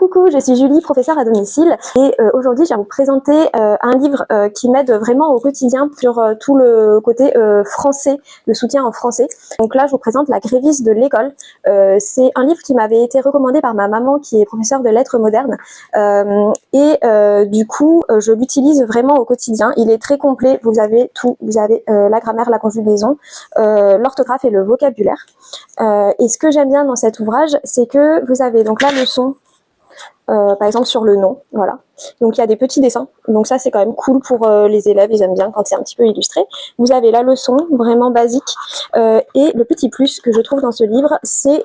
Coucou, je suis Julie, professeure à domicile et aujourd'hui je vais vous présenter un livre qui m'aide vraiment au quotidien sur tout le côté français, le soutien en français. Donc là je vous présente La gréviste de l'école. C'est un livre qui m'avait été recommandé par ma maman qui est professeure de lettres modernes du coup je l'utilise vraiment au quotidien. Il est très complet, vous avez tout, vous avez la grammaire, la conjugaison, l'orthographe et le vocabulaire. Et ce que j'aime bien dans cet ouvrage, c'est que vous avez donc la leçon par exemple sur le nom, voilà. Donc il y a des petits dessins, donc ça c'est quand même cool pour les élèves, ils aiment bien quand c'est un petit peu illustré. Vous avez la leçon, vraiment basique, et le petit plus que je trouve dans ce livre, c'est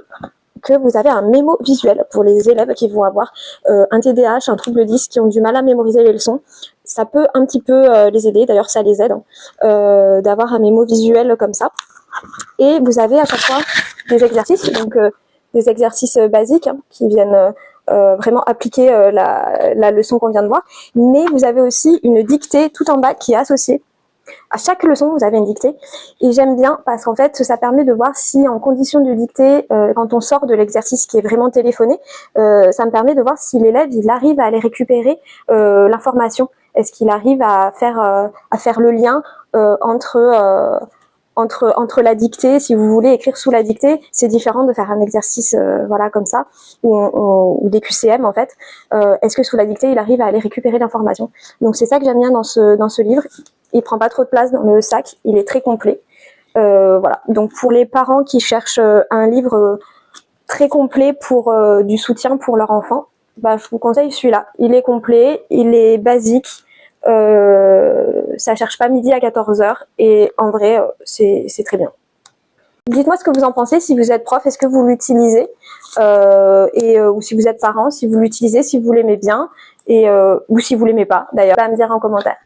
que vous avez un mémo visuel pour les élèves qui vont avoir un TDAH, un trouble 10, qui ont du mal à mémoriser les leçons. Ça peut un petit peu les aider, d'ailleurs ça les aide, d'avoir un mémo visuel comme ça. Et vous avez à chaque fois des exercices, donc des exercices basiques qui viennent vraiment appliquer la leçon qu'on vient de voir, mais vous avez aussi une dictée tout en bas qui est associée. À chaque leçon, vous avez une dictée, et j'aime bien parce qu'en fait, ça permet de voir si en condition de dictée, quand on sort de l'exercice qui est vraiment téléphoné, ça me permet de voir si l'élève il arrive à aller récupérer l'information. Est-ce qu'il arrive à faire le lien entre la dictée, si vous voulez écrire sous la dictée, c'est différent de faire un exercice voilà comme ça, ou des QCM en fait. Est-ce que sous la dictée, il arrive à aller récupérer l'information? Donc c'est ça que j'aime bien dans ce livre. Il prend pas trop de place dans le sac, il est très complet. Voilà. Donc pour les parents qui cherchent un livre très complet pour du soutien pour leur enfant, bah, je vous conseille celui-là. Il est complet, il est basique. Ça cherche pas midi à 14h et en vrai c'est très bien. Dites-moi ce que vous en pensez, si vous êtes prof, est-ce que vous l'utilisez ou si vous êtes parent, si vous l'utilisez, si vous l'aimez bien ou si vous l'aimez pas, d'ailleurs, à me dire en commentaire.